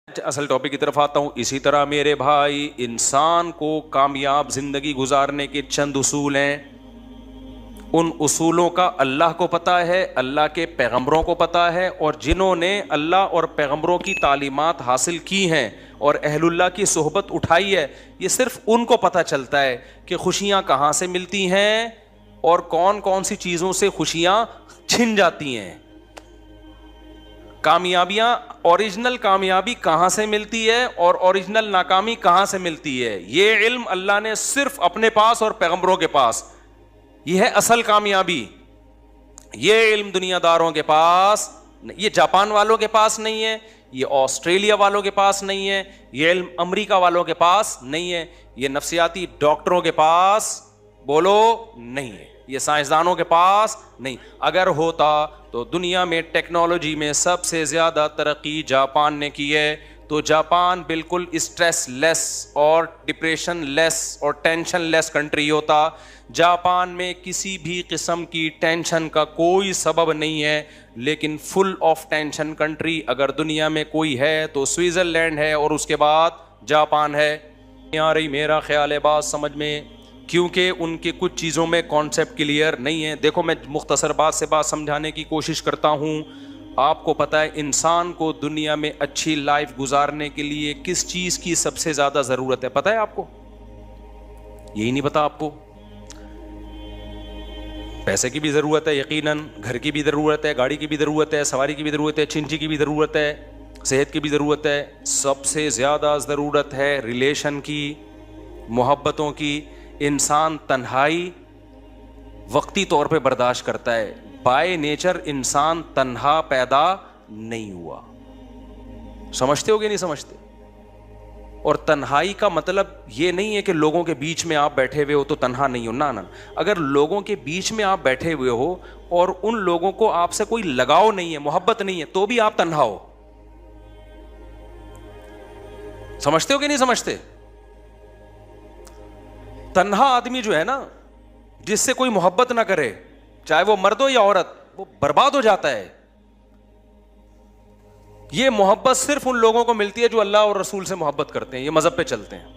اصل ٹاپک کی طرف آتا ہوں. اسی طرح میرے بھائی انسان کو کامیاب زندگی گزارنے کے چند اصول ہیں. ان اصولوں کا اللہ کو پتہ ہے, اللہ کے پیغمبروں کو پتہ ہے, اور جنہوں نے اللہ اور پیغمبروں کی تعلیمات حاصل کی ہیں اور اہل اللہ کی صحبت اٹھائی ہے, یہ صرف ان کو پتہ چلتا ہے کہ خوشیاں کہاں سے ملتی ہیں اور کون کون سی چیزوں سے خوشیاں چھن جاتی ہیں. کامیابیاں, اوریجنل کامیابی کہاں سے ملتی ہے اور اوریجنل ناکامی کہاں سے ملتی ہے, یہ علم اللہ نے صرف اپنے پاس اور پیغمبروں کے پاس. یہ ہے اصل کامیابی. یہ علم دنیا داروں کے پاس, یہ جاپان والوں کے پاس نہیں ہے, یہ آسٹریلیا والوں کے پاس نہیں ہے, یہ علم امریکہ والوں کے پاس نہیں ہے, یہ نفسیاتی ڈاکٹروں کے پاس بولو نہیں ہے, یہ سائنسدانوں کے پاس نہیں. اگر ہوتا تو دنیا میں ٹیکنالوجی میں سب سے زیادہ ترقی جاپان نے کی ہے, تو جاپان بالکل اسٹریس لیس اور ڈپریشن لیس اور ٹینشن لیس کنٹری ہوتا. جاپان میں کسی بھی قسم کی ٹینشن کا کوئی سبب نہیں ہے, لیکن فل آف ٹینشن کنٹری اگر دنیا میں کوئی ہے تو سوئٹزرلینڈ ہے, اور اس کے بعد جاپان ہے. آ رہی میرا خیال ہے بات سمجھ میں, کیونکہ ان کے کچھ چیزوں میں کانسیپٹ کلیئر نہیں ہے. دیکھو میں مختصر بات سے بات سمجھانے کی کوشش کرتا ہوں. آپ کو پتہ ہے انسان کو دنیا میں اچھی لائف گزارنے کے لیے کس چیز کی سب سے زیادہ ضرورت ہے, پتہ ہے آپ کو؟ یہی نہیں پتہ آپ کو؟ پیسے کی بھی ضرورت ہے یقیناً, گھر کی بھی ضرورت ہے, گاڑی کی بھی ضرورت ہے, سواری کی بھی ضرورت ہے, چنچی کی بھی ضرورت ہے, صحت کی بھی ضرورت ہے. سب سے زیادہ ضرورت ہے ریلیشن کی, محبتوں کی. انسان تنہائی وقتی طور پہ برداشت کرتا ہے. بائی نیچر انسان تنہا پیدا نہیں ہوا. سمجھتے ہو کہ نہیں سمجھتے؟ اور تنہائی کا مطلب یہ نہیں ہے کہ لوگوں کے بیچ میں آپ بیٹھے ہوئے ہو تو تنہا نہیں ہو, نہ. اگر لوگوں کے بیچ میں آپ بیٹھے ہوئے ہو اور ان لوگوں کو آپ سے کوئی لگاؤ نہیں ہے, محبت نہیں ہے, تو بھی آپ تنہا ہو. سمجھتے ہو کہ نہیں سمجھتے؟ تنہا آدمی جو ہے نا, جس سے کوئی محبت نہ کرے, چاہے وہ مرد ہو یا عورت, وہ برباد ہو جاتا ہے. یہ محبت صرف ان لوگوں کو ملتی ہے جو اللہ اور رسول سے محبت کرتے ہیں, یہ مذہب پہ چلتے ہیں.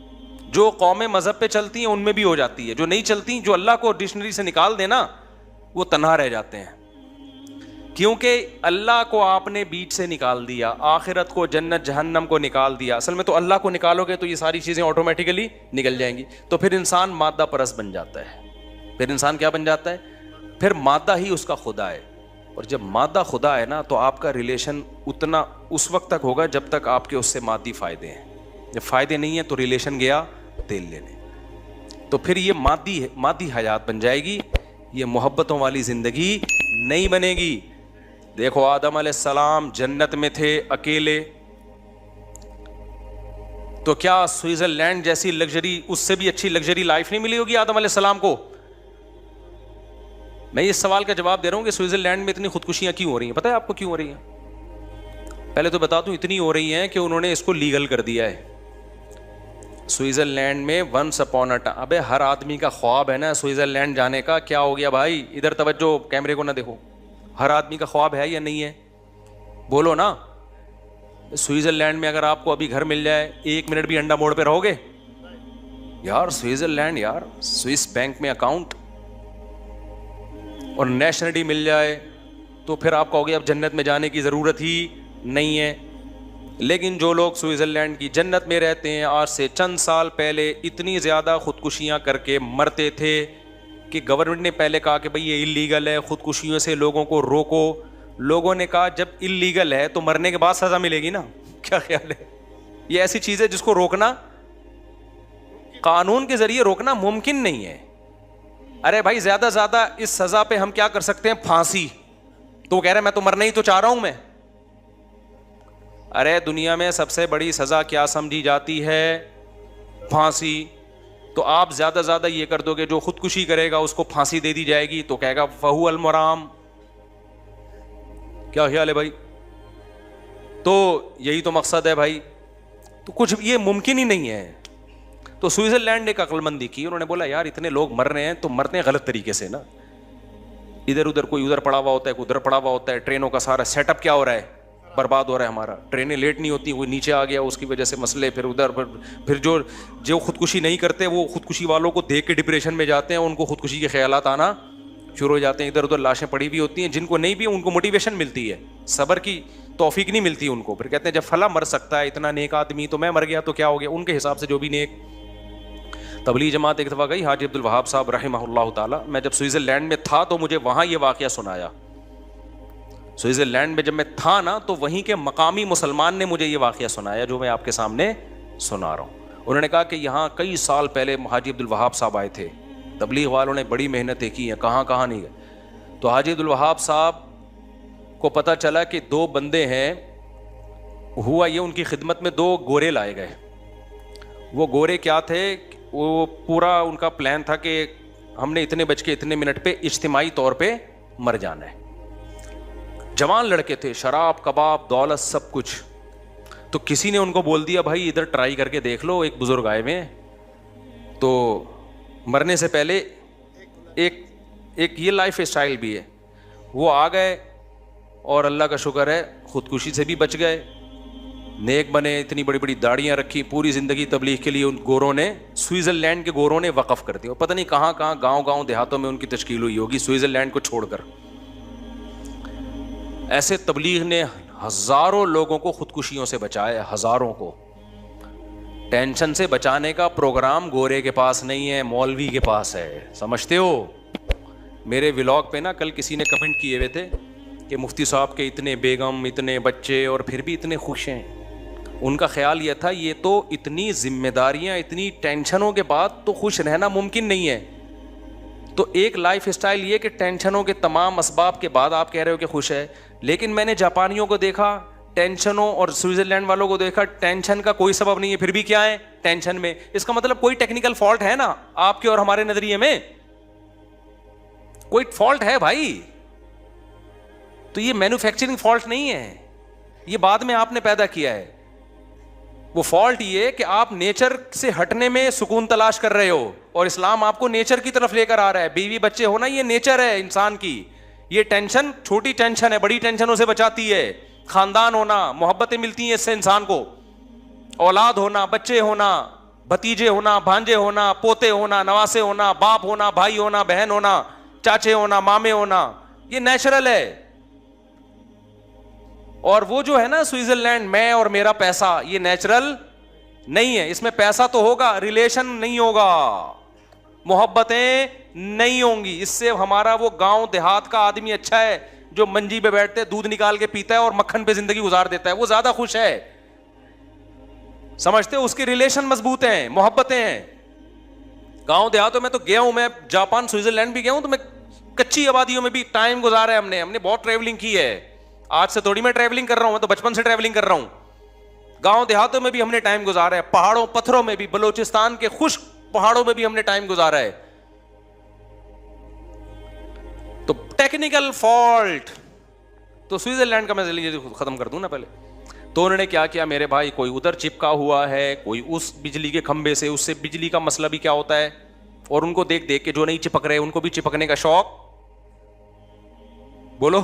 جو قومیں مذہب پہ چلتی ہیں ان میں بھی ہو جاتی ہے, جو نہیں چلتی, جو اللہ کو ڈکشنری سے نکال دینا, وہ تنہا رہ جاتے ہیں. کیونکہ اللہ کو آپ نے بیچ سے نکال دیا, آخرت کو, جنت جہنم کو نکال دیا. اصل میں تو اللہ کو نکالو گے تو یہ ساری چیزیں آٹومیٹیکلی نکل جائیں گی. تو پھر انسان مادہ پرست بن جاتا ہے. پھر انسان کیا بن جاتا ہے؟ پھر مادہ ہی اس کا خدا ہے. اور جب مادہ خدا ہے نا, تو آپ کا ریلیشن اتنا اس وقت تک ہوگا جب تک آپ کے اس سے مادی فائدے ہیں. جب فائدے نہیں ہیں تو ریلیشن گیا تیل لینے. تو پھر یہ مادی حیات بن جائے گی, یہ محبتوں والی زندگی نہیں بنے گی. دیکھو آدم علیہ السلام جنت میں تھے اکیلے, تو کیا سوئٹزرلینڈ جیسی لگژری, اس سے بھی اچھی لگژری لائف نہیں ملی ہوگی آدم علیہ السلام کو؟ میں اس سوال کا جواب دے رہا ہوں کہ سوئٹزرلینڈ میں اتنی خودکشیاں کیوں ہو رہی ہیں. پتہ ہے آپ کو کیوں ہو رہی ہیں؟ پہلے تو بتا دوں, اتنی ہو رہی ہیں کہ انہوں نے اس کو لیگل کر دیا ہے. سوئٹزرلینڈ میں ونس اپون اے ٹائم, ابے ہر آدمی کا خواب ہے نا سوئٹزرلینڈ جانے کا. کیا ہو گیا بھائی, ادھر توجہ, کیمرے کو نہ دیکھو. ہر آدمی کا خواب ہے یا نہیں ہے؟ بولو نا. سوئٹزرلینڈ میں اگر آپ کو ابھی گھر مل جائے, 1 منٹ بھی انڈا موڑ پہ رہو گے؟ یار سوئٹزرلینڈ, یار سوئس بینک میں اکاؤنٹ اور نیشنلٹی مل جائے تو پھر آپ کہو گے اب جنت میں جانے کی ضرورت ہی نہیں ہے. لیکن جو لوگ سوئٹزرلینڈ کی جنت میں رہتے ہیں, آج سے چند سال پہلے اتنی زیادہ خودکشیاں کر کے مرتے تھے کہ گورنمنٹ نے پہلے کہا کہ بھئی یہ اللیگل ہے, خودکشیوں سے لوگوں کو روکو. لوگوں نے کہا جب اللیگل ہے تو مرنے کے بعد سزا ملے گی نا. کیا خیال ہے؟ یہ ایسی چیز ہے جس کو روکنا, قانون کے ذریعے روکنا ممکن نہیں ہے. ارے بھائی زیادہ زیادہ اس سزا پہ ہم کیا کر سکتے ہیں؟ پھانسی. تو وہ کہہ رہے میں تو مرنا ہی تو چاہ رہا ہوں میں. ارے دنیا میں سب سے بڑی سزا کیا سمجھی جاتی ہے؟ پھانسی. تو آپ زیادہ زیادہ یہ کر دو گے, جو خودکشی کرے گا اس کو پھانسی دے دی جائے گی تو کہے گا فہو المرام. کیا خیال ہے بھائی؟ تو یہی تو مقصد ہے بھائی. تو کچھ یہ ممکن ہی نہیں ہے. تو سوئٹزرلینڈ نے ایک عقل مندی کی, انہوں نے بولا یار اتنے لوگ مر رہے ہیں تو مرتے ہیں غلط طریقے سے نا. ادھر ادھر کوئی ادھر پڑا ہوا ہوتا ہے, کوئی ادھر پڑا ہوا ہوتا ہے, ٹرینوں کا سارا سیٹ اپ کیا ہو رہا ہے, برباد ہو رہا ہے ہمارا, ٹرینیں لیٹ نہیں ہوتی, کوئی نیچے آ گیا اس کی وجہ سے مسئلے, پھر ادھر پھر جو خودکشی نہیں کرتے وہ خودکشی والوں کو دیکھ کے ڈپریشن میں جاتے ہیں, ان کو خودکشی کے خیالات آنا شروع ہو جاتے ہیں, ادھر ادھر لاشیں پڑی ہوئی ہوتی ہیں, جن کو نہیں بھی ان کو موٹیویشن ملتی ہے, صبر کی توفیق نہیں ملتی ان کو, پھر کہتے ہیں جب فلاں مر سکتا ہے اتنا نیک آدمی تو میں مر گیا تو کیا ہو گیا, ان کے حساب سے جو بھی نیک. تبلیغ جماعت ایک دفعہ گئی حاجی عبد الوہاب صاحب رحمہ اللہ تعالیٰ, میں جب سوئٹزرلینڈ میں تھا تو مجھے وہاں یہ واقعہ سنایا. سوئٹزرلینڈ میں جب میں تھا نا تو وہیں کے مقامی مسلمان نے مجھے یہ واقعہ سنایا جو میں آپ کے سامنے سنا رہا ہوں. انہوں نے کہا کہ یہاں کئی سال پہلے حاجی عبد الوہاب صاحب آئے تھے, تبلیغ والوں نے بڑی محنتیں کی ہیں, کہاں کہاں نہیں گئے. تو حاجی عبد الوہاب صاحب کو پتہ چلا کہ 2 بندے ہیں, ہوا یہ ان کی خدمت میں 2 گورے لائے گئے. وہ گورے کیا تھے, وہ پورا ان کا پلان تھا کہ ہم نے اتنے بج کے اتنے منٹ پہ اجتماعی طور پہ مر جانا ہے. جوان لڑکے تھے, شراب کباب دولت سب کچھ. تو کسی نے ان کو بول دیا بھائی ادھر ٹرائی کر کے دیکھ لو, ایک بزرگ آئے ہوئے تو مرنے سے پہلے ایک یہ لائف اسٹائل بھی ہے. وہ آ گئے اور اللہ کا شکر ہے خودکشی سے بھی بچ گئے, نیک بنے, اتنی بڑی بڑی داڑیاں رکھی, پوری زندگی تبلیغ کے لیے ان گوروں نے, سوئٹزرلینڈ کے گوروں نے وقف کر دیا. پتہ نہیں کہاں کہاں گاؤں دیہاتوں میں ان کی تشکیل ہوئی ہوگی سوئٹزرلینڈ کو چھوڑ کر. ایسے تبلیغ نے ہزاروں لوگوں کو خودکشیوں سے بچایا, ہزاروں کو. ٹینشن سے بچانے کا پروگرام گورے کے پاس نہیں ہے, مولوی کے پاس ہے, سمجھتے ہو. میرے ولاگ پہ نا کل کسی نے کمنٹ کیے ہوئے تھے کہ مفتی صاحب کے اتنے بیگم, اتنے بچے اور پھر بھی اتنے خوش ہیں. ان کا خیال یہ تھا یہ تو اتنی ذمہ داریاں, اتنی ٹینشنوں کے بعد تو خوش رہنا ممکن نہیں ہے. تو ایک لائف اسٹائل یہ کہ ٹینشنوں کے تمام اسباب کے بعد آپ کہہ رہے ہو کہ خوش ہے. لیکن میں نے جاپانیوں کو دیکھا ٹینشنوں, اور سوئٹزرلینڈ والوں کو دیکھا ٹینشن کا کوئی سبب نہیں ہے, پھر بھی کیا ہے ٹینشن میں. اس کا مطلب کوئی ٹیکنیکل فالٹ ہے نا آپ کے اور ہمارے نظریے میں, کوئی فالٹ ہے بھائی. تو یہ مینوفیکچرنگ فالٹ نہیں ہے, یہ بعد میں آپ نے پیدا کیا ہے. وہ فالٹ یہ کہ آپ نیچر سے ہٹنے میں سکون تلاش کر رہے ہو, اور اسلام آپ کو نیچر کی طرف لے کر آ رہا ہے. بیوی بچے ہونا یہ نیچر ہے انسان کی. یہ ٹینشن چھوٹی ٹینشن ہے, بڑی ٹینشنوں سے بچاتی ہے. خاندان ہونا, محبتیں ملتی ہیں اس سے انسان کو, اولاد ہونا, بچے ہونا, بھتیجے ہونا, بھانجے ہونا, پوتے ہونا, نواسے ہونا, باپ ہونا, بھائی ہونا, بہن ہونا, چاچے ہونا, مامے ہونا, یہ نیچرل ہے. اور وہ جو ہے نا سوئٹزرلینڈ میں اور میرا پیسہ, یہ نیچرل نہیں ہے. اس میں پیسہ تو ہوگا, ریلیشن نہیں ہوگا, محبتیں نہیں ہوں گی. اس سے ہمارا وہ گاؤں دیہات کا آدمی اچھا ہے جو منجی پہ بیٹھتے دودھ نکال کے پیتا ہے اور مکھن پہ زندگی گزار دیتا ہے, وہ زیادہ خوش ہے. سمجھتے ہو, اس کے ریلیشن مضبوط ہیں, محبتیں ہیں. گاؤں دیہاتوں میں تو گیا ہوں, میں جاپان سوئٹزرلینڈ بھی گیا ہوں, تو میں کچی آبادیوں میں بھی ٹائم گزارا ہے ہم نے بہت ٹریولنگ کی ہے. آج سے تھوڑی میں ٹریولنگ کر رہا ہوں, میں تو بچپن سے ٹریولنگ کر رہا ہوں. گاؤں دیہاتوں میں بھی ہم نے ٹائم گزارا ہے, پہاڑوں پتھروں میں بھی, بلوچستان کے خشک پہاڑوں میں بھی ہم نے ٹائم گزارا ہے. تو ٹیکنیکل فالٹ تو سوئٹزرلینڈ کا میں ختم کر دوں نا پہلے. تو انہوں نے کیا کیا میرے بھائی, کوئی ادھر چپکا ہوا ہے, کوئی اس بجلی کے کھمبے سے, اس سے بجلی کا مسئلہ بھی کیا ہوتا ہے, اور ان کو دیکھ دیکھ کے جو نہیں چپک رہے ان کو بھی چپکنے کا شوق بولو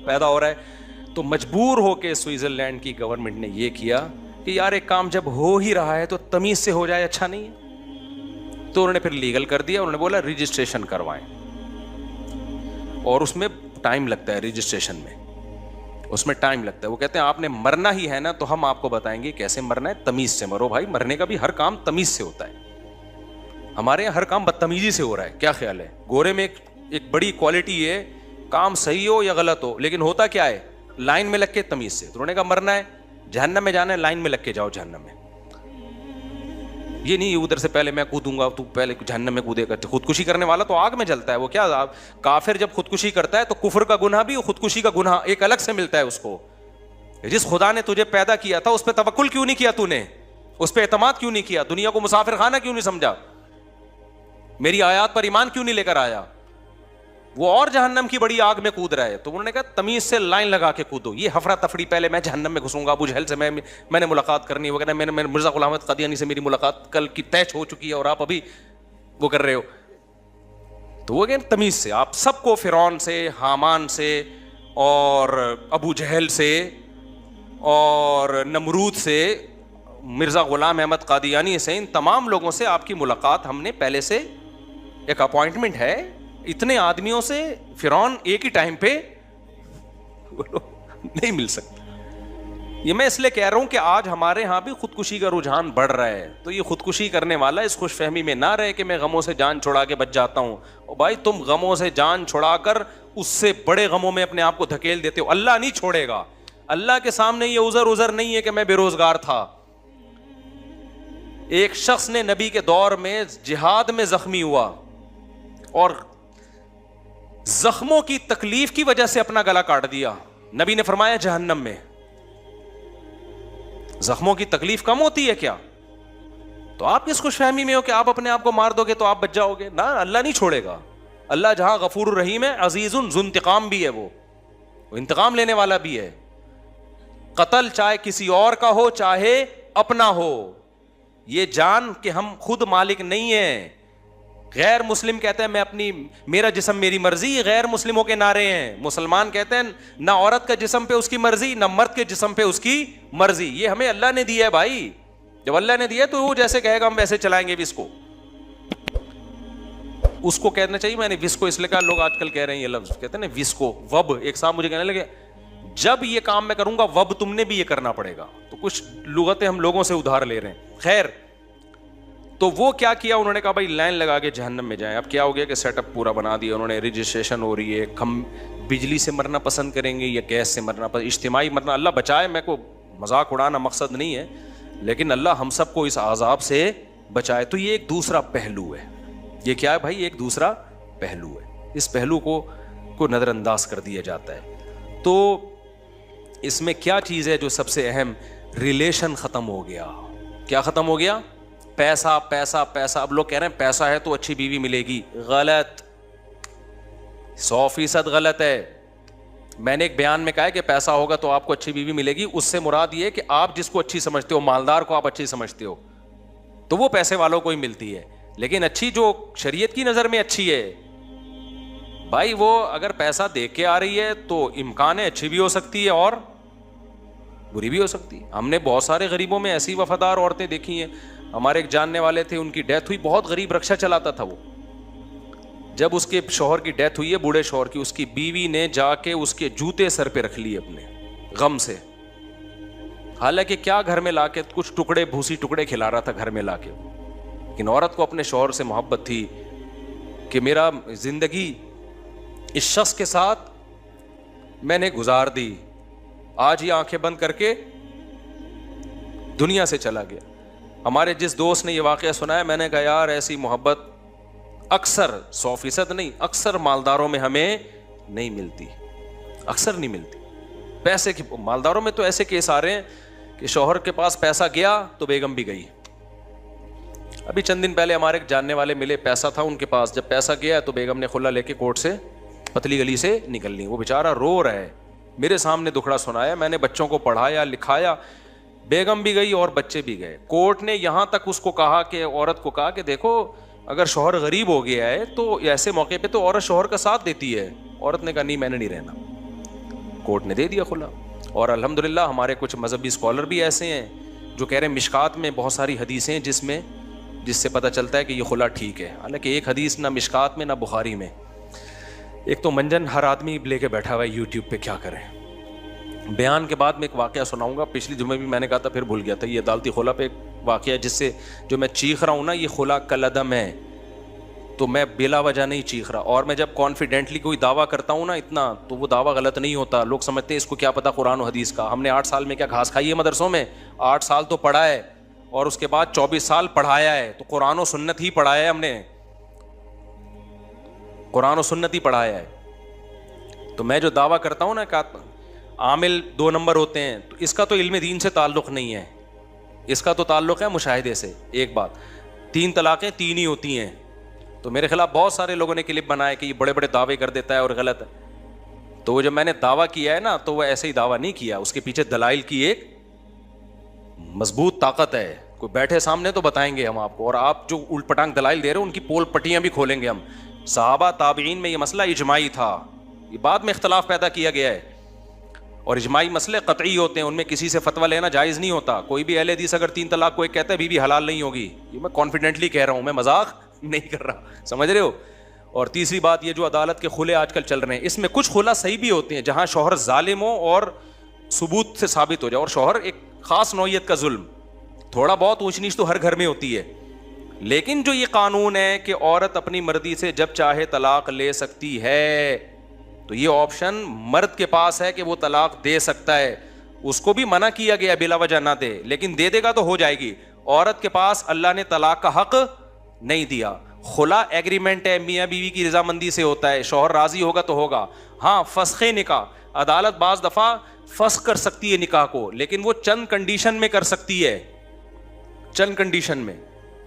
پیدا ہو رہا ہے. تو مجبور ہو کے سوئٹزرلینڈ کی گورنمنٹ نے یہ کیا کہ یار ایک کام جب ہو ہی رہا ہے تو تمیز سے ہو جائے, اچھا نہیں ہے. تو انہوں نے پھر لیگل کر دیا, انہوں نے بولا رجسٹریشن کروائیں, اور اس میں ٹائم لگتا ہے, رجسٹریشن میں اس میں ٹائم لگتا ہے. وہ کہتے ہیں آپ نے مرنا ہی ہے نا تو ہم آپ کو بتائیں گے کیسے مرنا ہے, تمیز سے مرو بھائی. مرنے کا بھی ہر کام تمیز سے ہوتا ہے, ہمارے یہاں ہر کام بدتمیزی سے ہو رہا ہے. کیا خیال ہے, گورے میں ایک بڑی کوالٹی ہے, کام صحیح ہو یا غلط ہو لیکن ہوتا کیا ہے, لائن میں لگ کے تمیز سے. تو انہوں نے کہا مرنا ہے, جہنم میں جانا ہے, لائن میں لگ کے جاؤ جہنم میں. یہ نہیں ادھر سے پہلے میں کودوں گا تو پہلے جہنم میں کودے گا. خودکشی کرنے والا تو آگ میں جلتا ہے. وہ کیا کافر جب خودکشی کرتا ہے تو کفر کا گناہ بھی, خودکشی کا گناہ ایک الگ سے ملتا ہے اس کو. جس خدا نے تجھے پیدا کیا تھا اس پہ توکل کیوں نہیں کیا, تو نے اس پہ اعتماد کیوں نہیں کیا, دنیا کو مسافر خانہ کیوں نہیں سمجھا, میری آیات پر ایمان کیوں نہیں لے کر آیا, وہ اور جہنم کی بڑی آگ میں کود رہا ہے. تو انہوں نے کہا تمیز سے لائن لگا کے کودو. یہ ہفرا تفری, پہلے میں جہنم میں گھسوں گا, ابو جہل سے میں نے ملاقات کرنی ہے, وہ کہنا میں مرزا غلام احمد قادیانی سے میری ملاقات کل کی طے ہو چکی ہے اور آپ ابھی وہ کر رہے ہو. تو وہ کہتے تمیز سے. آپ سب کو فرعون سے, حامان سے اور ابو جہل سے اور نمرود سے, مرزا غلام احمد قادیانی سے, ان تمام لوگوں سے آپ کی ملاقات ہم نے پہلے سے ایک اپوائنٹمنٹ ہے. اتنے آدمیوں سے فرعون ایک ہی ٹائم پہ نہیں مل سکتا. یہ میں اس لیے کہہ رہا ہوں کہ آج ہمارے ہاں بھی خودکشی کا رجحان بڑھ رہا ہے, تو یہ خودکشی کرنے والا اس خوش فہمی میں نہ رہے کہ میں غموں سے جان چھڑا کے بچ جاتا ہوں. او بھائی, تم غموں سے جان چھڑا کر اس سے بڑے غموں میں اپنے آپ کو دھکیل دیتے ہو. اللہ نہیں چھوڑے گا. اللہ کے سامنے یہ عذر نہیں ہے کہ میں بے روزگار تھا. ایک شخص نے نبی کے دور میں جہاد میں زخمی ہوا اور زخموں کی تکلیف کی وجہ سے اپنا گلا کاٹ دیا. نبی نے فرمایا جہنم میں. زخموں کی تکلیف کم ہوتی ہے کیا؟ تو آپ کس خوش فہمی میں ہو کہ آپ اپنے آپ کو مار دو گے تو آپ بچ جاؤ گے؟ نہ, اللہ نہیں چھوڑے گا. اللہ جہاں غفور الرحیم ہے, عزیز ذو انتقام بھی ہے, وہ انتقام لینے والا بھی ہے. قتل چاہے کسی اور کا ہو چاہے اپنا ہو, یہ جان کہ ہم خود مالک نہیں ہیں. غیر مسلم کہتے ہیں میرا جسم میری مرضی, غیر مسلموں کے نعرے ہیں. مسلمان کہتے ہیں نہ عورت کا جسم پہ اس کی مرضی, نہ مرد کے جسم پہ اس کی مرضی. یہ ہمیں اللہ نے دیا ہے بھائی. جب اللہ نے دیا تو وہ جیسے کہے گا ہم ویسے چلائیں گے. اس کو کہنا چاہیے, میں نے وسکو اس لیے کہا, لوگ آج کل کہہ رہے ہیں یہ لفظ, کہتے ہیں نا وسکو, وب. ایک صاحب مجھے کہنے لگے جب یہ کام میں کروں گا وب تم نے بھی یہ کرنا پڑے گا. تو کچھ لغتیں ہم لوگوں سے ادھار لے رہے ہیں. خیر, تو وہ کیا کیا, انہوں نے کہا بھائی لائن لگا کے جہنم میں جائیں. اب کیا ہو گیا کہ سیٹ اپ پورا بنا دیا انہوں نے, رجسٹریشن ہو رہی ہے. ہم بجلی سے مرنا پسند کریں گے یا گیس سے مرنا پسند, اجتماعی مرنا, اللہ بچائے. میں کو مذاق اڑانا مقصد نہیں ہے, لیکن اللہ ہم سب کو اس عذاب سے بچائے. تو یہ ایک دوسرا پہلو ہے. یہ کیا ہے بھائی؟ ایک دوسرا پہلو ہے. اس پہلو کو نظر انداز کر دیا جاتا ہے. تو اس میں کیا چیز ہے جو سب سے اہم؟ ریلیشن ختم ہو گیا. کیا ختم ہو گیا؟ پیسہ پیسہ پیسہ. اب لوگ کہہ رہے ہیں پیسہ ہے تو اچھی بیوی ملے گی. غلط, 100% غلط ہے. میں نے ایک بیان میں کہا ہے کہ پیسہ ہوگا تو آپ کو اچھی بیوی ملے گی. اس سے مراد یہ کہ آپ جس کو اچھی سمجھتے ہو, مالدار کو آپ اچھی سمجھتے ہو, تو وہ پیسے والوں کو ہی ملتی ہے. لیکن اچھی جو شریعت کی نظر میں اچھی ہے بھائی, وہ اگر پیسہ دیکھ کے آ رہی ہے تو امکان ہے اچھی بھی ہو سکتی ہے اور بری بھی ہو سکتی ہے. ہم نے بہت سارے غریبوں میں ایسی وفادار عورتیں دیکھی ہیں. ہمارے ایک جاننے والے تھے, ان کی ڈیتھ ہوئی, بہت غریب رکشا چلاتا تھا وہ. جب اس کے شوہر کی ڈیتھ ہوئی ہے, بوڑھے شوہر کی, اس کی بیوی نے جا کے اس کے جوتے سر پہ رکھ لیے اپنے غم سے. حالانکہ کیا گھر میں لا کے کچھ ٹکڑے, بھوسی ٹکڑے کھلا رہا تھا گھر میں لا کے, لیکن عورت کو اپنے شوہر سے محبت تھی کہ میرا زندگی اس شخص کے ساتھ میں نے گزار دی, آج یہ آنکھیں بند کر کے دنیا سے چلا گیا. ہمارے جس دوست نے یہ واقعہ سنایا, میں نے کہا یار ایسی محبت اکثر 100% نہیں, اکثر مالداروں میں ہمیں نہیں ملتی, اکثر نہیں ملتی. پیسے کی مالداروں میں تو ایسے کیس آ رہے ہیں کہ شوہر کے پاس پیسہ گیا تو بیگم بھی گئی. ابھی چند دن پہلے ہمارے ایک جاننے والے ملے, پیسہ تھا ان کے پاس, جب پیسہ گیا تو بیگم نے خلا لے کے کورٹ سے پتلی گلی سے نکل لی. وہ بیچارہ رو رہا ہے, میرے سامنے دکھڑا سنایا, میں نے بچوں کو پڑھایا لکھایا, بیگم بھی گئی اور بچے بھی گئے. کورٹ نے یہاں تک اس کو کہا کہ عورت کو کہا کہ دیکھو اگر شوہر غریب ہو گیا ہے تو ایسے موقع پہ تو عورت شوہر کا ساتھ دیتی ہے. عورت نے کہا نہیں, میں نے نہیں رہنا. کورٹ نے دے دیا خلا. اور الحمدللہ ہمارے کچھ مذہبی اسکالر بھی ایسے ہیں جو کہہ رہے ہیں مشکات میں بہت ساری حدیثیں جس سے پتہ چلتا ہے کہ یہ خلا ٹھیک ہے. حالانکہ ایک حدیث نہ مشکات میں نہ بخاری میں. ایک تو منجن ہر آدمی لے کے بیٹھا ہوا ہے یوٹیوب پہ, کیا کریں. بیان کے بعد میں ایک واقعہ سناؤں گا, پچھلی جمعے بھی میں نے کہا تھا پھر بھول گیا تھا. یہ عدالتی خلا پہ ایک واقعہ ہے جس سے جو میں چیخ رہا ہوں نا, یہ خلا کالعدم ہے, تو میں بلا وجہ نہیں چیخ رہا. اور میں جب کانفیڈنٹلی کوئی دعویٰ کرتا ہوں نا اتنا, تو وہ دعویٰ غلط نہیں ہوتا. لوگ سمجھتے ہیں اس کو کیا پتا قرآن و حدیث کا. ہم نے 8 سال میں کیا گھاس کھائی ہے مدرسوں میں؟ 8 سال تو پڑھا ہے اور اس کے بعد 24 سال پڑھایا ہے. تو قرآن و سنت ہی پڑھایا ہے ہم نے, قرآن و سنت ہی پڑھایا ہے. تو میں جو دعویٰ کرتا ہوں نا کہ عامل 2 نمبر ہوتے ہیں, تو اس کا تو علم دین سے تعلق نہیں ہے, اس کا تو تعلق ہے مشاہدے سے. ایک بات, 3 طلاقیں 3 ہی ہوتی ہیں. تو میرے خلاف بہت سارے لوگوں نے کلپ بنائے کہ یہ بڑے بڑے دعوے کر دیتا ہے اور غلط ہے. تو وہ جب میں نے دعویٰ کیا ہے نا, تو وہ ایسے ہی دعویٰ نہیں کیا, اس کے پیچھے دلائل کی ایک مضبوط طاقت ہے. کوئی بیٹھے سامنے تو بتائیں گے ہم آپ کو, اور آپ جو الٹ پٹانگ دلائل دے رہے ہیں ان کی پول پٹیاں بھی کھولیں گے ہم. صحابہ تابعین میں یہ مسئلہ اجماعی تھا, یہ بعد میں اختلاف پیدا کیا گیا ہے. اور اجماعی مسئلے قطعی ہوتے ہیں، ان میں کسی سے فتویٰ لینا جائز نہیں ہوتا. کوئی بھی اہل حدیث اگر 3 طلاق کو ایک کہتا ہے بیوی حلال نہیں ہوگی، یہ میں کانفیڈنٹلی کہہ رہا ہوں، میں مذاق نہیں کر رہا، سمجھ رہے ہو. اور تیسری بات یہ جو عدالت کے خلے آج کل چل رہے ہیں، اس میں کچھ خلا صحیح بھی ہوتے ہیں جہاں شوہر ظالم ہو اور ثبوت سے ثابت ہو جائے، اور شوہر ایک خاص نوعیت کا ظلم، تھوڑا بہت اونچ نیچ تو ہر گھر میں ہوتی ہے. لیکن جو یہ قانون ہے کہ عورت اپنی مرضی سے جب چاہے طلاق لے سکتی ہے، تو یہ آپشن مرد کے پاس ہے کہ وہ طلاق دے سکتا ہے. اس کو بھی منع کیا گیا بلا وجہ نہ دے، لیکن دے دے گا تو ہو جائے گی. عورت کے پاس اللہ نے طلاق کا حق نہیں دیا. خلا ایگریمنٹ ہے، میاں بیوی کی رضامندی سے ہوتا ہے، شوہر راضی ہوگا تو ہوگا. ہاں فسخ نکاح، عدالت بعض دفعہ فسخ کر سکتی ہے نکاح کو، لیکن وہ چند کنڈیشن میں کر سکتی ہے، چند کنڈیشن میں.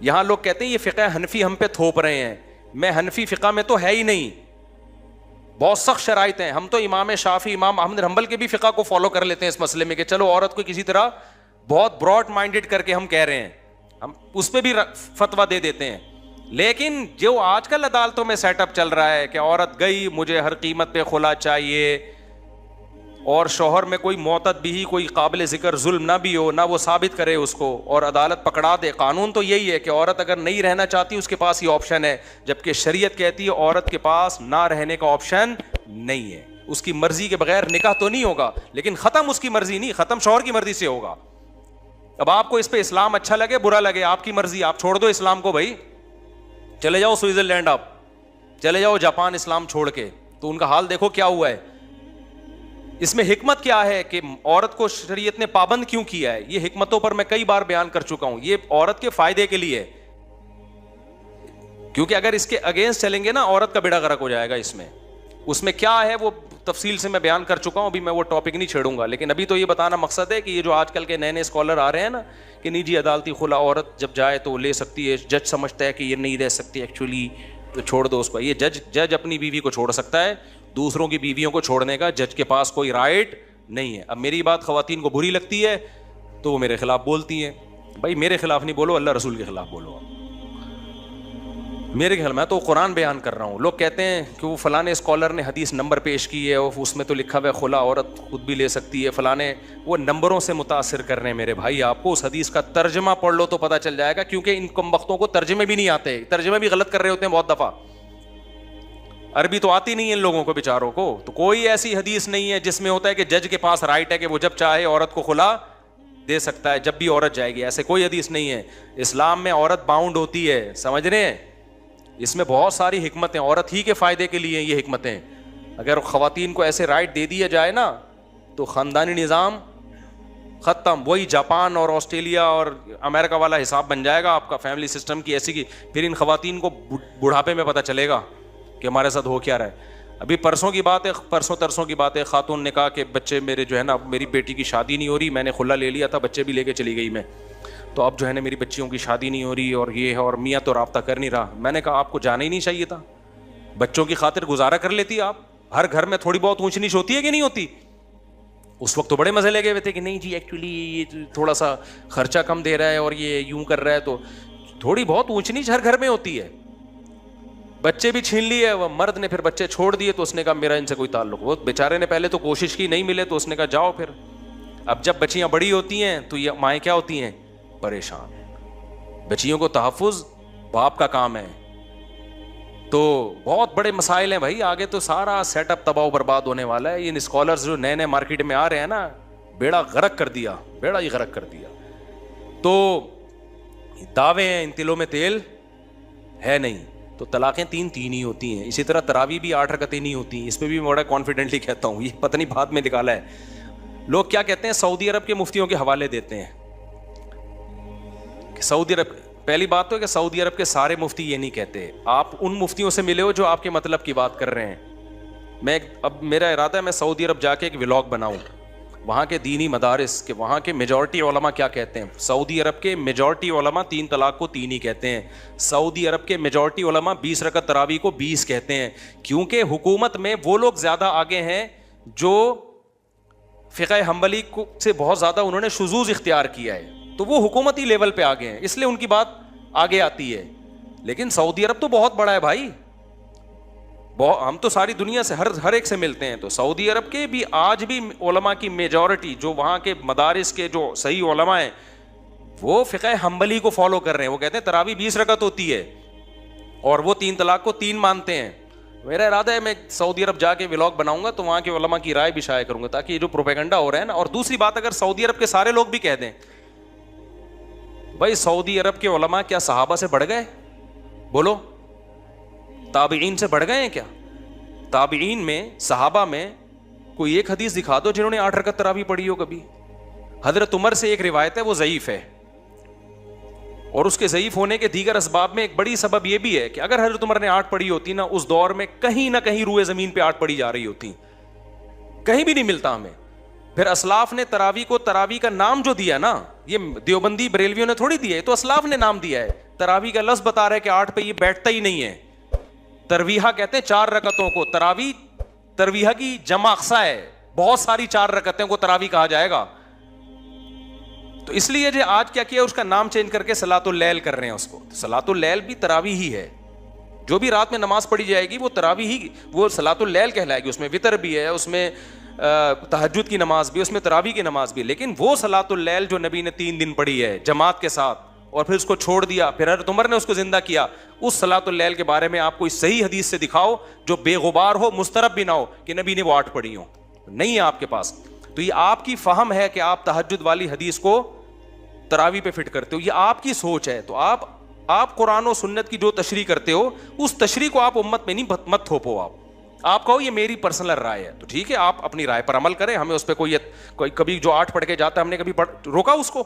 یہاں لوگ کہتے ہیں یہ فقہ حنفی ہم پہ تھوپ رہے ہیں. میں حنفی فقہ میں تو ہے ہی نہیں، بہت سخت شرائط ہیں. ہم تو امام شافعی، امام احمد حنبل کے بھی فقہ کو فالو کر لیتے ہیں اس مسئلے میں کہ چلو عورت کو کسی طرح بہت براڈ مائنڈیڈ کر کے ہم کہہ رہے ہیں، ہم اس پہ بھی فتویٰ دے دیتے ہیں. لیکن جو آج کل عدالتوں میں سیٹ اپ چل رہا ہے کہ عورت گئی مجھے ہر قیمت پہ خلا چاہیے، اور شوہر میں کوئی معتد بھی کوئی قابل ذکر ظلم نہ بھی ہو، نہ وہ ثابت کرے اس کو، اور عدالت پکڑا دے. قانون تو یہی ہے کہ عورت اگر نہیں رہنا چاہتی اس کے پاس یہ آپشن ہے، جبکہ شریعت کہتی ہے عورت کے پاس نہ رہنے کا آپشن نہیں ہے. اس کی مرضی کے بغیر نکاح تو نہیں ہوگا، لیکن ختم اس کی مرضی نہیں، ختم شوہر کی مرضی سے ہوگا. اب آپ کو اس پہ اسلام اچھا لگے برا لگے آپ کی مرضی، آپ چھوڑ دو اسلام کو بھائی، چلے جاؤ سوئٹزرلینڈ، آپ چلے جاؤ جاپان اسلام چھوڑ کے، تو ان کا حال دیکھو کیا ہوا ہے. اس میں حکمت کیا ہے کہ عورت کو شریعت نے پابند کیوں کیا ہے؟ یہ حکمتوں پر میں کئی بار بیان کر چکا ہوں. یہ عورت کے فائدے کے لیے، کیونکہ اگر اس کے اگینسٹ چلیں گے نا عورت کا بیڑا غرق ہو جائے گا. اس میں کیا ہے وہ تفصیل سے میں بیان کر چکا ہوں، ابھی میں وہ ٹاپک نہیں چھیڑوں گا. لیکن ابھی تو یہ بتانا مقصد ہے کہ یہ جو آج کل کے نئے نئے اسکالر آ رہے ہیں نا کہ نجی عدالتی خلا عورت جب جائے تو لے سکتی ہے، جج سمجھتا ہے کہ یہ نہیں رہ سکتی ایکچولی تو چھوڑ دو اس کو. یہ جج اپنی بیوی کو چھوڑ سکتا ہے، دوسروں کی بیویوں کو چھوڑنے کا جج کے پاس کوئی رائٹ نہیں ہے. اب میری بات خواتین کو بری لگتی ہے تو وہ میرے خلاف بولتی ہیں. بھائی میرے خلاف نہیں بولو، اللہ رسول کے خلاف بولو. میرے خیال میں تو قرآن بیان کر رہا ہوں. لوگ کہتے ہیں کہ وہ فلاں اسکالر نے حدیث نمبر پیش کی ہے اور اس میں تو لکھا ہوا ہے خلا عورت خود بھی لے سکتی ہے، فلاں وہ نمبروں سے متاثر کر رہے ہیں. میرے بھائی آپ کو اس حدیث کا ترجمہ پڑھ لو تو پتہ چل جائے گا، کیونکہ ان کم وقتوں کو ترجمے بھی نہیں آتے، ترجمے بھی غلط کر رہے ہوتے ہیں بہت دفعہ. عربی تو آتی نہیں ہے ان لوگوں کو بیچاروں کو. تو کوئی ایسی حدیث نہیں ہے جس میں ہوتا ہے کہ جج کے پاس رائٹ ہے کہ وہ جب چاہے عورت کو خلا دے سکتا ہے جب بھی عورت جائے گی. ایسے کوئی حدیث نہیں ہے. اسلام میں عورت باؤنڈ ہوتی ہے، سمجھ رہے ہیں؟ اس میں بہت ساری حکمتیں عورت ہی کے فائدے کے لیے یہ حکمتیں. اگر خواتین کو ایسے رائٹ دے دیا جائے نا تو خاندانی نظام ختم. وہی جاپان اور آسٹریلیا اور امریکہ والا حساب بن جائے گا آپ کا فیملی سسٹم کی ایسی کی. پھر ان خواتین کو بڑھاپے میں پتہ چلے گا کہ ہمارے ساتھ ہو کیا رہا ہے. ابھی پرسوں کی بات ہے، پرسوں ترسوں کی بات ہے، خاتون نے کہا کہ بچے میرے جو ہے نا میری بیٹی کی شادی نہیں ہو رہی، میں نے خلا لے لیا تھا، بچے بھی لے کے چلی گئی میں، تو اب جو ہے نا میری بچیوں کی شادی نہیں ہو رہی اور یہ ہے، اور میاں تو رابطہ کر نہیں رہا. میں نے کہا آپ کو جانا ہی نہیں چاہیے تھا، بچوں کی خاطر گزارا کر لیتی آپ. ہر گھر میں تھوڑی بہت اونچ نیچ ہوتی ہے کہ نہیں ہوتی؟ اس وقت تو بڑے مزے لگے ہوئے تھے کہ نہیں جی ایکچولی یہ تھوڑا سا خرچہ کم دے رہا ہے اور یہ یوں کر رہا ہے. تو تھوڑی بہت اونچ نیچ ہر گھر میں ہوتی ہے. بچے بھی چھین لیے، وہ مرد نے پھر بچے چھوڑ دیے تو اس نے کہا میرا ان سے کوئی تعلق. وہ بیچارے نے پہلے تو کوشش کی، نہیں ملے تو اس نے کہا جاؤ پھر. اب جب بچیاں بڑی ہوتی ہیں تو یہ مائیں کیا ہوتی ہیں؟ پریشان. بچیوں کو تحفظ باپ کا کام ہے. تو بہت بڑے مسائل ہیں بھائی، آگے تو سارا سیٹ اپ تباہ و برباد ہونے والا ہے. ان اسکالرز جو نئے نئے مارکیٹ میں آ رہے ہیں نا، بیڑا غرق کر دیا، بیڑا ہی غرق کر دیا. تو دعوے ہیں، ان تلوں میں تیل ہے نہیں. تو طلاقیں تین ہی ہوتی ہیں. اسی طرح تراویح بھی 8 رکعتیں نہیں ہوتی. اس پہ بھی میں بڑا کانفیڈنٹلی کہتا ہوں، یہ پتہ نہیں بعد میں نکالا ہے. لوگ کیا کہتے ہیں، سعودی عرب کے مفتیوں کے حوالے دیتے ہیں کہ سعودی عرب. پہلی بات تو ہے کہ سعودی عرب کے سارے مفتی یہ نہیں کہتے. آپ ان مفتیوں سے ملے ہو جو آپ کے مطلب کی بات کر رہے ہیں. اب میرا ارادہ ہے میں سعودی عرب جا کے ایک ولاگ بناؤں وہاں کے دینی مدارس کے، وہاں کے میجورٹی علماء کیا کہتے ہیں. سعودی عرب کے میجورٹی علماء 3 طلاق کو 3 ہی کہتے ہیں. سعودی عرب کے میجورٹی علماء 20 رکعت تراویح کو 20 کہتے ہیں، کیونکہ حکومت میں وہ لوگ زیادہ آگے ہیں جو فقہ حنبلی سے بہت زیادہ انہوں نے شذوذ اختیار کیا ہے، تو وہ حکومتی لیول پہ آگے ہیں، اس لیے ان کی بات آگے آتی ہے. لیکن سعودی عرب تو بہت بڑا ہے بھائی. ہم تو ساری دنیا سے ہر ایک سے ملتے ہیں. تو سعودی عرب کے بھی آج بھی علماء کی میجورٹی جو وہاں کے مدارس کے جو صحیح علماء ہیں وہ فقہ حنبلی کو فالو کر رہے ہیں. وہ کہتے ہیں تراویح 20 رکعت ہوتی ہے اور وہ 3 طلاق کو 3 مانتے ہیں. میرا ارادہ ہے میں سعودی عرب جا کے ولاگ بناؤں گا تو وہاں کے علماء کی رائے بھی شائع کروں گا تاکہ یہ جو پروپیگنڈا ہو رہا ہے نا. اور دوسری بات, اگر سعودی عرب کے سارے لوگ بھی کہہ دیں بھائی سعودی عرب کے علماء کیا صحابہ سے بڑھ گئے؟ بولو, تابعین سے بڑھ گئے ہیں کیا؟ تابعین میں صحابہ میں کوئی ایک حدیث دکھا دو جنہوں نے 8 رکعت تراویح پڑھی ہو کبھی. حضرت عمر سے ایک روایت ہے وہ ضعیف ہے, اور اس کے ضعیف ہونے کے دیگر اسباب میں ایک بڑی سبب یہ بھی ہے کہ اگر حضرت عمر نے 8 پڑھی ہوتی نا, اس دور میں کہیں نہ کہیں روئے زمین پہ 8 پڑھی جا رہی ہوتی, کہیں بھی نہیں ملتا ہمیں. پھر اسلاف نے تراویح کو تراویح کا نام جو دیا نا, یہ دیوبندی بریلویوں نے تھوڑی دیا ہے, تو اسلاف نے نام دیا ہے. تراویح کا لفظ بتا رہا ہے کہ 8 پہ یہ بیٹھتا ہی نہیں ہے. ترویحہ کہتے ہیں 4 رکعتوں کو. تراویح ترویحہ کی جمع اقصا ہے, بہت ساری 4 رکعتوں کو تراویح کہا جائے گا. تو اس لیے جو آج کیا کیا اس کا نام چینج کر کے صلاۃ اللیل کر رہے ہیں اس کو. صلاۃ اللیل بھی تراویح ہی ہے, جو بھی رات میں نماز پڑھی جائے گی وہ تراویح ہی, وہ صلاۃ اللیل کہلائے گی. اس میں وتر بھی ہے, اس میں تہجد کی نماز بھی, اس میں تراویح کی نماز بھی. لیکن وہ صلاۃ اللیل جو نبی نے 3 دن پڑھی ہے جماعت کے ساتھ اور پھر اس کو چھوڑ دیا, پھر حضرت عمر نے اس کو زندہ کیا, اس صلاۃ اللیل کے بارے میں آپ کو اس صحیح حدیث سے دکھاؤ جو بے غبار ہو, مسترب بھی نہ ہو کہ نبی نے وہ 8 پڑھی ہوں. نہیں ہے آپ کے پاس. تو یہ آپ کی فہم ہے کہ آپ تہجد والی حدیث کو تراویح پہ فٹ کرتے ہو, یہ آپ کی سوچ ہے. تو آپ قرآن و سنت کی جو تشریح کرتے ہو اس تشریح کو آپ امت میں نہیں مت تھوپو. آپ کہو یہ میری پرسنل رائے ہے, تو ٹھیک ہے آپ اپنی رائے پر عمل کریں. ہمیں اس پہ کوئی کبھی جو 8 پڑھ کے جاتا ہے ہم نے کبھی روکا اس کو,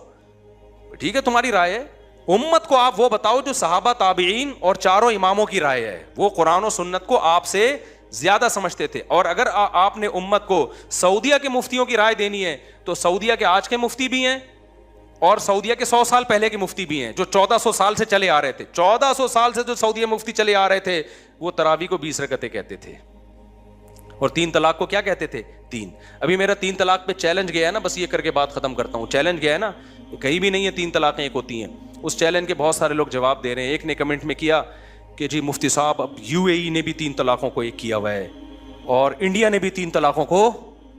ٹھیک ہے تمہاری رائے ہے. امت کو آپ وہ بتاؤ جو صحابہ تابعین اور 4 اماموں کی رائے ہے, وہ قرآن و سنت کو آپ سے زیادہ سمجھتے تھے. اور اگر آپ نے امت کو سعودیہ کے مفتیوں کی رائے دینی ہے تو سعودیہ کے آج کے مفتی بھی ہیں اور سعودیہ کے 100 سال پہلے کے مفتی بھی ہیں جو 1400 سال سے چلے آ رہے تھے. 1400 سال سے جو سعودیہ مفتی چلے آ رہے تھے وہ تراویح کو 20 رکعتیں کہتے تھے اور 3 طلاق کو کیا کہتے تھے؟ 3. ابھی میرا 3 طلاق پہ چیلنج گیا ہے نا, بس یہ کر کے بات ختم کرتا ہوں. چیلنج گیا ہے نا, کہیں بھی نہیں ہے 3 طلاقیں ایک ہوتی ہیں. اس چیلنج کے بہت سارے لوگ جواب دے رہے ہیں. ایک نے کمنٹ میں کیا کہ جی مفتی صاحب اب UAE نے بھی 3 طلاقوں کو ایک کیا ہوا ہے اور انڈیا نے بھی 3 طلاقوں کو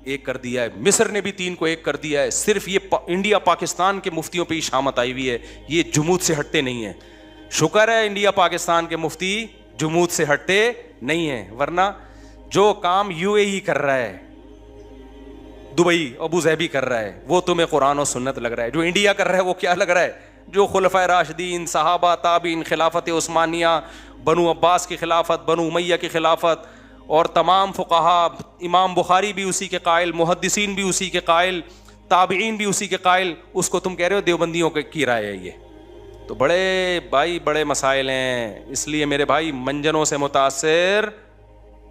ایک کر دیا ہے, مصر نے بھی 3 کو ایک کر دیا ہے. صرف یہ انڈیا پاکستان کے مفتیوں پہ ہی شامت آئی ہوئی ہے, یہ جمود سے ہٹتے نہیں ہیں. شکر ہے انڈیا پاکستان کے مفتی جمود سے ہٹتے نہیں ہیں, ورنہ جو کام UAE کر رہا ہے, دبئی ابو ظہبی کر رہا ہے, وہ تمہیں قرآن و سنت لگ رہا ہے. جو انڈیا کر رہا ہے وہ کیا لگ رہا ہے؟ جو خلفائے راشدین, صحابہ, تابعین, خلافت عثمانیہ, بنو عباس کی خلافت, بنو امیہ کی خلافت, اور تمام فقہا, امام بخاری بھی اسی کے قائل, محدثین بھی اسی کے قائل, تابعین بھی اسی کے قائل, اس کو تم کہہ رہے ہو دیوبندیوں کی رائے ہے یہ. تو بڑے مسائل ہیں. اس لیے میرے بھائی منجنوں سے متاثر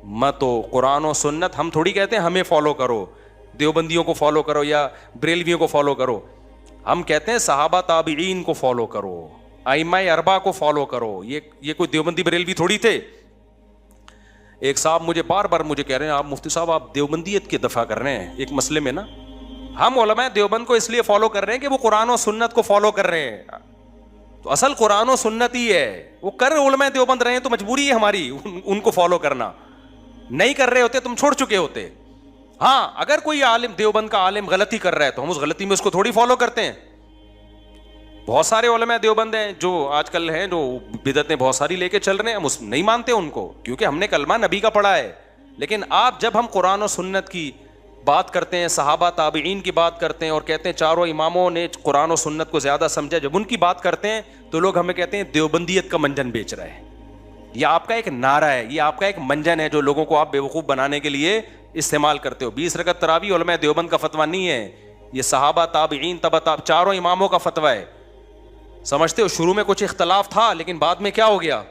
مت ہو. قرآن و سنت ہم تھوڑی کہتے ہیں ہمیں فالو کرو, دیوبندیوں کو فالو کرو یا بریلویوں کو فالو کرو. ہم کہتے ہیں صحابہ تابعین کو فالو کرو, ائمہ اربعہ کو فالو کرو. یہ کوئی دیوبندی بریلوی تھوڑی تھے. ایک صاحب مجھے بار بار کہہ رہے ہیں آپ مفتی صاحب آپ دیوبندیت کی دفاع کر رہے ہیں ایک مسئلے میں نا. ہم علماء دیوبند کو اس لیے فالو کر رہے ہیں کہ وہ قرآن و سنت کو فالو کر رہے ہیں. تو اصل قرآن و سنت ہی ہے, وہ کر علماء دیوبند رہے ہیں تو مجبوری ہے ہماری ان کو فالو کرنا. نہیں کر رہے ہوتے تم چھوڑ چکے ہوتے. ہاں اگر کوئی عالم دیوبند کا عالم غلطی کر رہا ہے تو ہم اس غلطی میں اس کو تھوڑی فالو کرتے ہیں. بہت سارے علماء دیوبند ہیں جو آج کل ہیں جو بدعتیں بہت ساری لے کے چل رہے ہیں, ہم نہیں مانتے ان کو کیونکہ ہم نے کلمہ نبی کا پڑھا ہے. لیکن آپ جب ہم قرآن و سنت کی بات کرتے ہیں, صحابہ تابعین کی بات کرتے ہیں اور کہتے ہیں 4 اماموں نے قرآن و سنت کو زیادہ سمجھا, جب ان کی بات کرتے ہیں تو لوگ ہمیں کہتے ہیں دیوبندیت کا منجن بیچ رہا ہے. یہ آپ کا ایک نعرہ ہے, یہ آپ کا ایک منجن ہے جو لوگوں کو آپ بیوقوف بنانے کے لیے استعمال کرتے ہو. 20 رکعت تراویح علماء دیوبند کا فتویٰ نہیں ہے, یہ صحابہ تابعین تبع 4 اماموں کا فتویٰ ہے. سمجھتے ہو شروع میں کچھ اختلاف تھا لیکن بعد میں کیا ہو گیا؟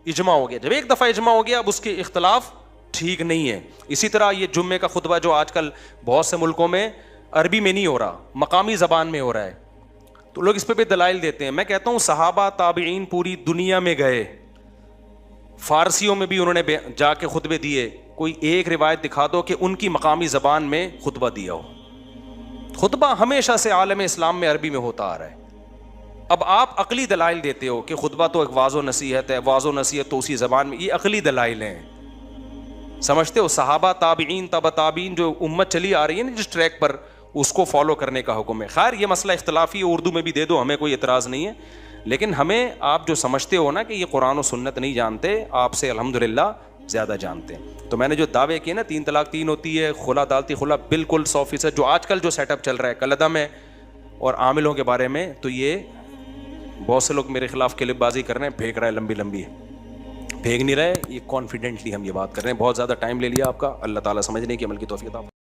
اجماع ہو گیا. جب ایک دفعہ اجماع ہو گیا اب اس کے اختلاف ٹھیک نہیں ہے. اسی طرح یہ جمعے کا خطبہ جو آج کل بہت سے ملکوں میں عربی میں نہیں ہو رہا, مقامی زبان میں ہو رہا ہے, تو لوگ اس پہ بھی دلائل دیتے ہیں. میں کہتا ہوں صحابہ تابعین پوری دنیا میں گئے, فارسیوں میں بھی انہوں نے جا کے خطبے دیے. کوئی ایک روایت دکھا دو کہ ان کی مقامی زبان میں خطبہ دیا ہو. خطبہ ہمیشہ سے عالم اسلام میں عربی میں ہوتا آ رہا ہے. اب آپ عقلی دلائل دیتے ہو کہ خطبہ تو ایک واضح و نصیحت ہے, واضح و نصیحت تو اسی زبان میں, یہ عقلی دلائل ہیں. سمجھتے ہو؟ صحابہ، تابعین، تبع تابعین، جو امت چلی آ رہی ہے نا جس ٹریک پر، اس کو فالو کرنے کا حکم ہے. خیر یہ مسئلہ اختلافی ہے، اردو میں بھی دے دو، ہمیں کوئی اعتراض نہیں ہے. لیکن ہمیں آپ جو سمجھتے ہو نا کہ یہ قرآن و سنت نہیں جانتے، آپ سے الحمدللہ زیادہ جانتے ہیں. تو میں نے جو دعوے کیے نا 3 طلاق 3 ہوتی ہے، خلا دالتی خلا، بالکل 100%. جو آج کل جو سیٹ اپ چل رہا ہے کلدم میں اور عاملوں کے بارے میں، تو یہ بہت سے لوگ میرے خلاف کلپ بازی کر رہے ہیں، پھینک رہا ہے لمبی لمبی، پھینک نہیں رہے. یہ کانفیڈنٹلی ہم یہ بات کر رہے ہیں. بہت زیادہ ٹائم لے لیا آپ کا. اللہ تعالیٰ سمجھنے کی عمل کی توفیق عطا